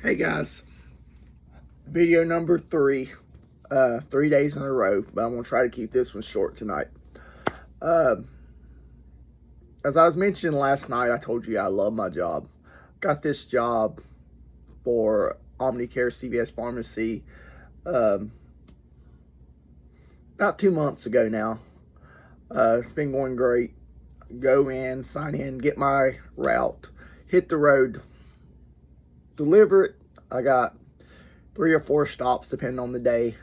Hey guys, video number 3, 3 days in a row, but I'm gonna try to keep this one short tonight. Uh, as I was mentioning last night, I told you I love my job. Got this job for Omnicare CVS Pharmacy um, about 2 months ago now. It's been going great. Go in, sign in, get my route, hit the road, deliver it. I got 3 or 4 stops depending on the day.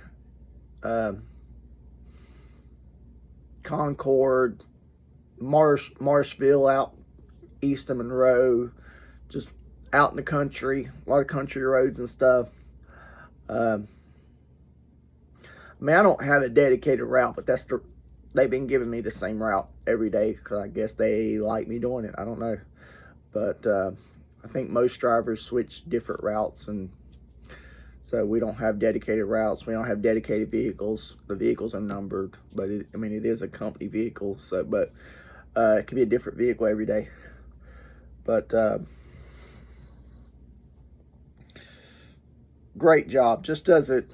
Um, Concord, Marshville, out east of Monroe, just out in the country, a lot of country roads and stuff. Um, I don't have a dedicated route, but they've been giving me the same route every day because I guess they like me doing it. I don't know, but I think most drivers switch different routes, and so we don't have dedicated routes. We don't have dedicated vehicles. The vehicles are numbered, but it is a company vehicle, so but it could be a different vehicle every day. But great job. Just doesn't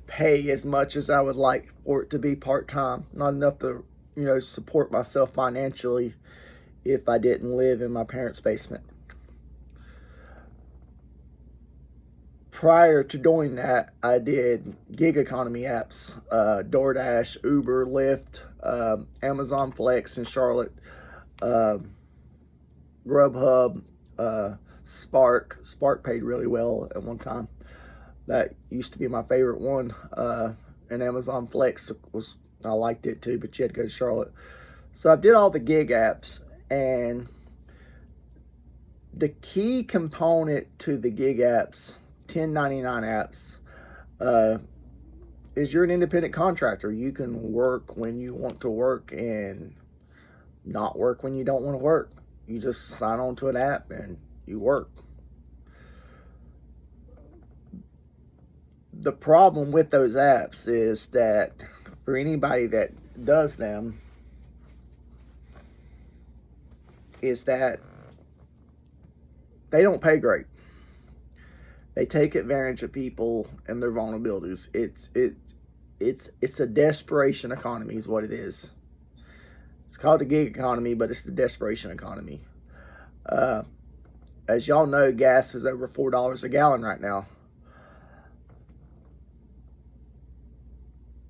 pay as much as I would like for it to be part-time. Not enough to support myself financially if I didn't live in my parents' basement. Prior to doing that, I did gig economy apps, DoorDash, Uber, Lyft, Amazon Flex in Charlotte, Grubhub, Spark. Spark paid really well at one time. That used to be my favorite one. And Amazon Flex I liked it too, but you had to go to Charlotte. So I did all the gig apps, and the key component to the gig apps, 1099 apps, is you're an independent contractor. You can work when you want to work and not work when you don't want to work. You just sign on to an app and you work. The problem with those apps is that for anybody that does them is that they don't pay great. They take advantage of people and their vulnerabilities. It's a desperation economy is what it is. It's called the gig economy, but it's the desperation economy. As y'all know, gas is over $4 a gallon right now.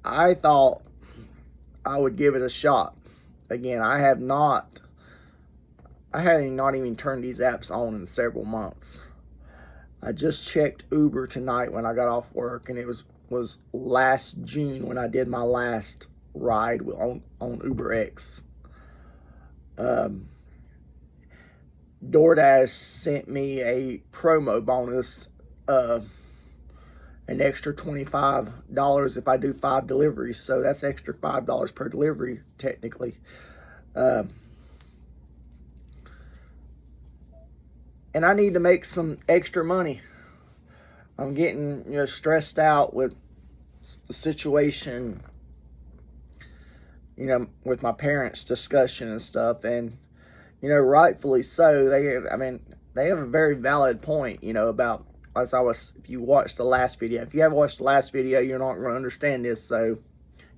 I thought I would give it a shot. Again, I had not even turned these apps on in several months. I just checked Uber tonight when I got off work, and it was last June when I did my last ride on UberX. DoorDash sent me a promo bonus, an extra $25 if I do 5 deliveries. So that's extra $5 per delivery, technically. And I need to make some extra money. I'm getting stressed out with the situation, with my parents' discussion and stuff, and rightfully so. They have a very valid point, about, if you watched the last video. If you haven't watched the last video, you're not going to understand this. So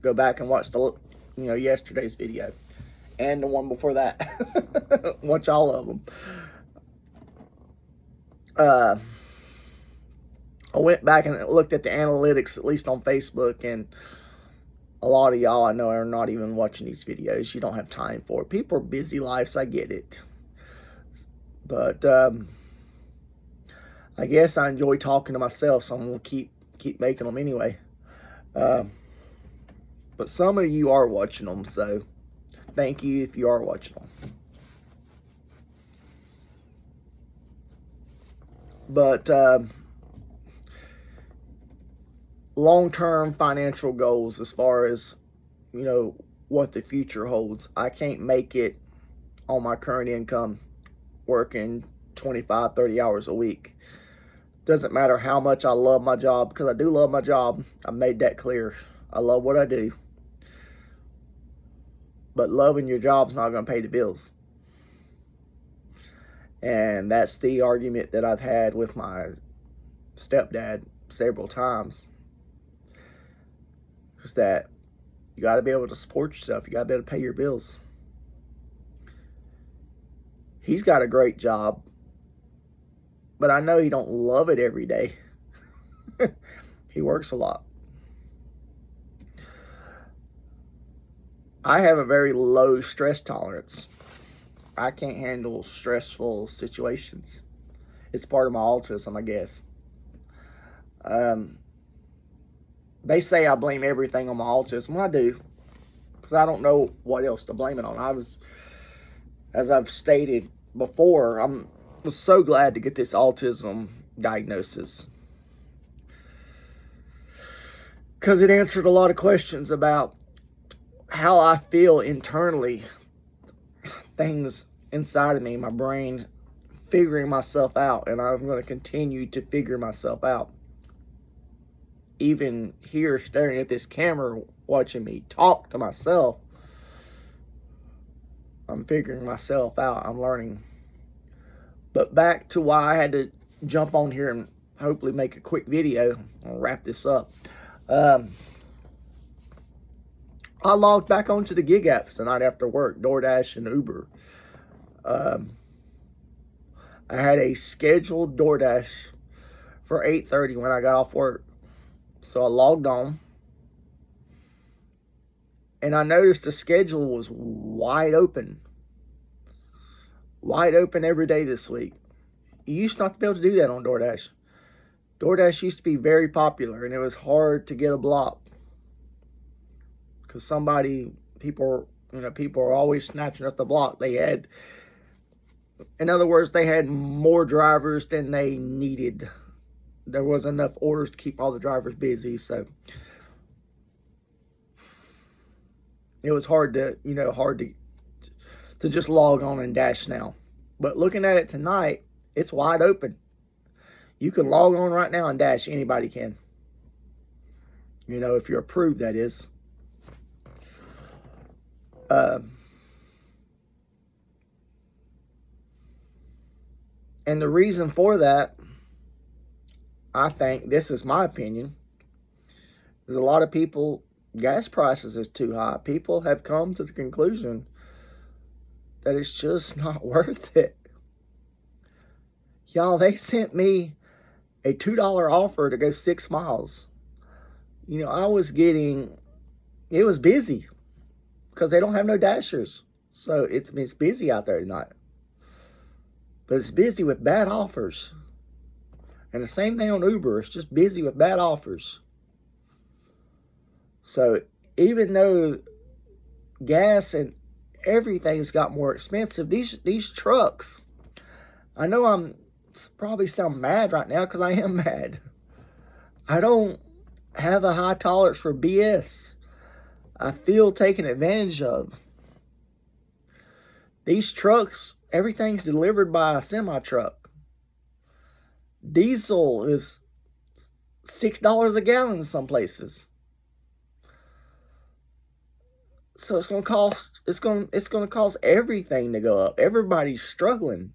go back and watch yesterday's video and the one before that. Watch all of them. I went back and looked at the analytics, at least on Facebook, and a lot of y'all I know are not even watching these videos. You don't have time for it. People are busy lives, I get it. But I guess I enjoy talking to myself, so I'm going to keep making them anyway. But some of you are watching them, so thank you if you are watching them. But long-term financial goals, as far as what the future holds, I can't make it on my current income working 25, 30 hours a week. Doesn't matter how much I love my job, because I do love my job. I made that clear. I love what I do. But loving your job's not going to pay the bills. And that's the argument that I've had with my stepdad several times. Is that you got to be able to support yourself. You got to be able to pay your bills. He's got a great job, but I know he don't love it every day. He works a lot. I have a very low stress tolerance. I can't handle stressful situations. It's part of my autism, I guess. They say I blame everything on my autism. Well, I do, because I don't know what else to blame it on. As I've stated before, was so glad to get this autism diagnosis, because it answered a lot of questions about how I feel internally, things inside of me, my brain, figuring myself out, and I'm going to continue to figure myself out. Even here, staring at this camera, watching me talk to myself, I'm figuring myself out. I'm learning. But back to why I had to jump on here and hopefully make a quick video. I'll wrap this up. I logged back onto the gig apps tonight after work, DoorDash and Uber. I had a scheduled DoorDash for 8:30 when I got off work. So I logged on, and I noticed the schedule was wide open. Wide open every day this week. You used not to be able to do that on DoorDash. DoorDash used to be very popular, and it was hard to get a block. Because people are always snatching up the block. In other words, they had more drivers than they needed. There was enough orders to keep all the drivers busy, so it was hard to just log on and dash now. But looking at it tonight, it's wide open. You can log on right now and dash. Anybody can. If you're approved, that is. And the reason for that, I think, this is my opinion, is a lot of people, gas prices is too high. People have come to the conclusion that it's just not worth it. Y'all, they sent me a $2 offer to go 6 miles. It was busy because they don't have no dashers. So it's busy out there tonight. But it's busy with bad offers. And the same thing on Uber. It's just busy with bad offers. So even though gas and everything's got more expensive, these trucks, I know I'm probably sound mad right now, because I am mad. I don't have a high tolerance for BS. I feel taken advantage of. These trucks, everything's delivered by a semi-truck. Diesel is $6 a gallon in some places. So it's going to cost everything to go up. Everybody's struggling.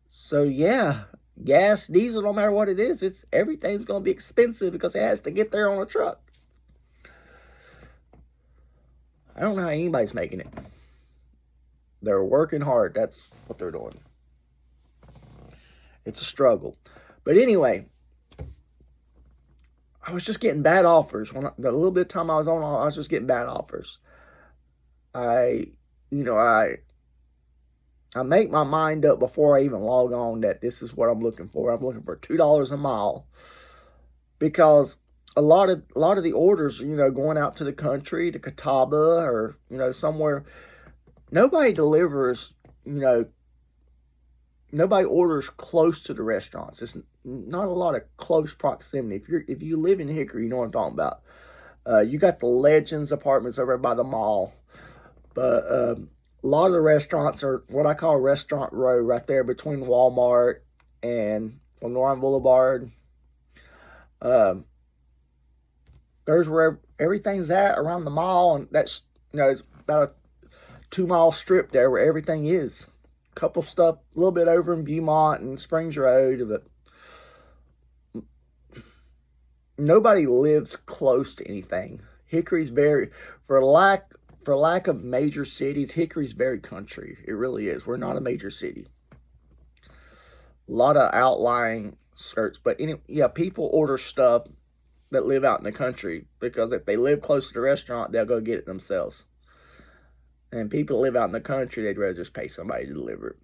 So yeah, gas, diesel, no matter what it is, everything's going to be expensive because it has to get there on a truck. I don't know how anybody's making it. They're working hard. That's what they're doing. It's a struggle. But anyway, I was just getting bad offers. The little bit of time I was on, I was just getting bad offers. I make my mind up before I even log on that this is what I'm looking for. I'm looking for $2 a mile, because a lot of the orders, going out to the country, to Catawba, or somewhere, nobody delivers. Nobody orders close to the restaurants. It's not a lot of close proximity. If you live in Hickory, you know what I'm talking about. You got the Legends apartments over by the mall, but a lot of the restaurants are what I call Restaurant Row, right there between Walmart and Lenoir Boulevard. There's where everything's at, around the mall, and that's it's about a 2-mile strip there where everything is. couple stuff a little bit over in Beaumont and Springs Road, but nobody lives close to anything. Hickory's very, for lack of major cities, Hickory's very country. It really is. We're not a major city. A lot of outlying skirts, but people order stuff that live out in the country because if they live close to the restaurant, they'll go get it themselves. And people that live out in the country, they'd rather just pay somebody to deliver it.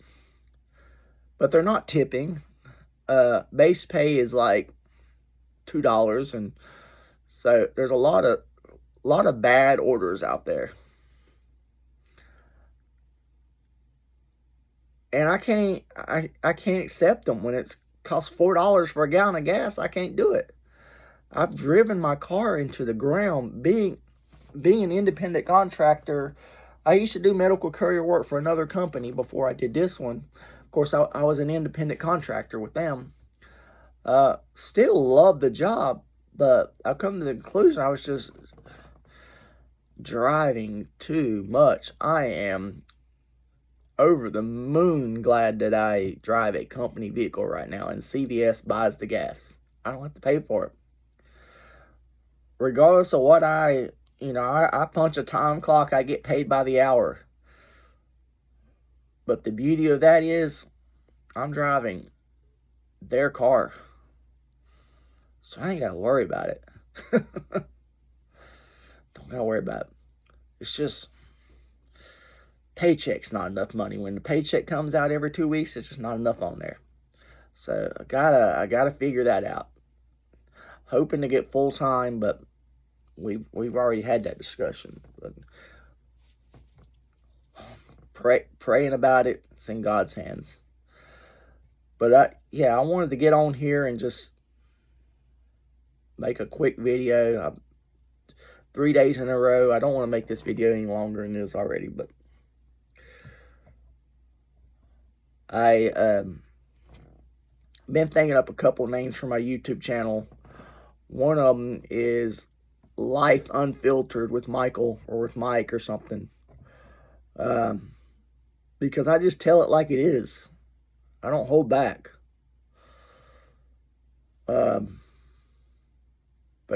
But they're not tipping. Base pay is like $2, and so there's a lot of bad orders out there. And I can't accept them when it's costs $4 for a gallon of gas. I can't do it. I've driven my car into the ground being an independent contractor. I used to do medical courier work for another company before I did this one. Of course, I was an independent contractor with them. Still love the job, but I've come to the conclusion I was just driving too much. I am over the moon glad that I drive a company vehicle right now and CVS buys the gas. I don't have to pay for it. Regardless of what I punch a time clock, I get paid by the hour. But the beauty of that is I'm driving their car. So I ain't got to worry about it. Don't got to worry about it. It's just paycheck's not enough money. When the paycheck comes out every 2 weeks, it's just not enough on there. So I gotta figure that out. Hoping to get full time, but we've already had that discussion. But praying about it. It's in God's hands. But I wanted to get on here and just make a quick video. 3 days in a row. I don't want to make this video any longer than it is already, but I been thinking up a couple names for my YouTube channel. One of them is Life Unfiltered with Michael or with Mike or something. Because I just tell it like it is. I don't hold back. But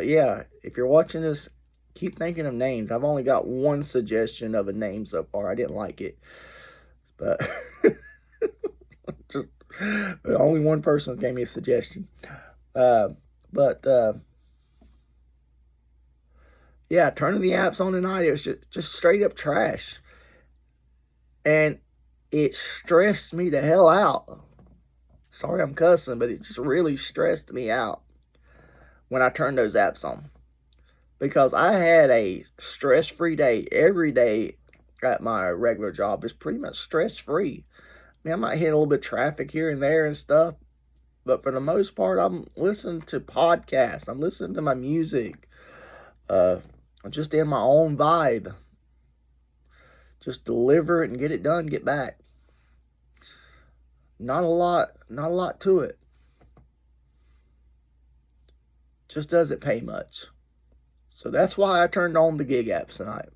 yeah, if you're watching this, keep thinking of names. I've only got one suggestion of a name so far. I didn't like it. But just only one person gave me a suggestion. Yeah, turning the apps on tonight, it was just straight up trash. And it stressed me the hell out. Sorry I'm cussing, but it just really stressed me out when I turned those apps on. Because I had a stress-free day. Every day at my regular job is pretty much stress-free. I mean, I might hit a little bit of traffic here and there and stuff, but for the most part, I'm listening to podcasts. I'm listening to my music. I'm just in my own vibe. Just deliver it and get it done, get back. Not a lot to it. Just doesn't pay much. So that's why I turned on the gig apps tonight.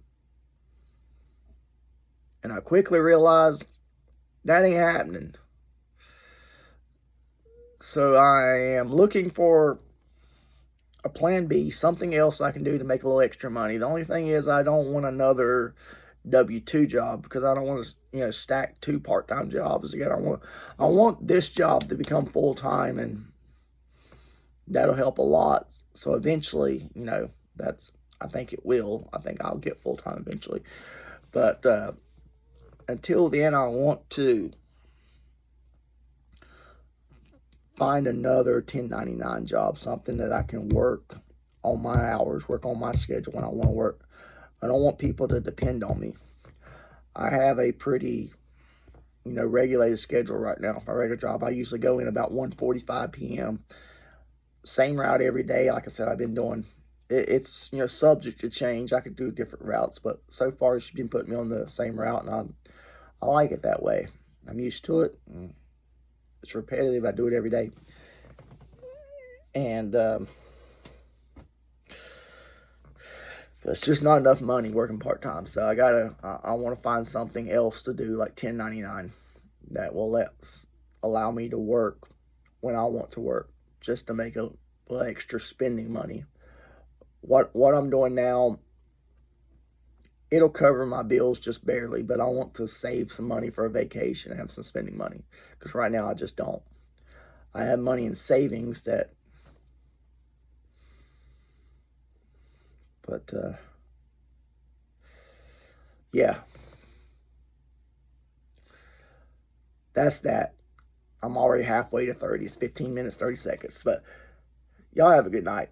And I quickly realized that ain't happening. So I am looking for a plan B, something else I can do to make a little extra money. The only thing is I don't want another W-2 job because I don't want to, stack 2 part-time jobs again. I want this job to become full-time, and that'll help a lot. So eventually, I think it will. I think I'll get full-time eventually. But until then, I want to find another 1099 job, something that I can work on my hours, work on my schedule when I want to work. I don't want people to depend on me. I have a pretty, regulated schedule right now. My regular job, I usually go in about 1:45 p.m. Same route every day. Like I said, I've been doing it's subject to change. I could do different routes, but so far she's been putting me on the same route, and I like it that way. I'm used to it. It's repetitive. I do it every day, and it's just not enough money working part-time. So I want to find something else to do, like 1099. that will allow me to work when I want to work, just to make a little extra spending money. What I'm doing now, it'll cover my bills just barely, but I want to save some money for a vacation and have some spending money, because right now I just don't. I have money in savings that, but yeah, that's that. I'm already halfway to 30. It's 15 minutes, 30 seconds. But y'all have a good night.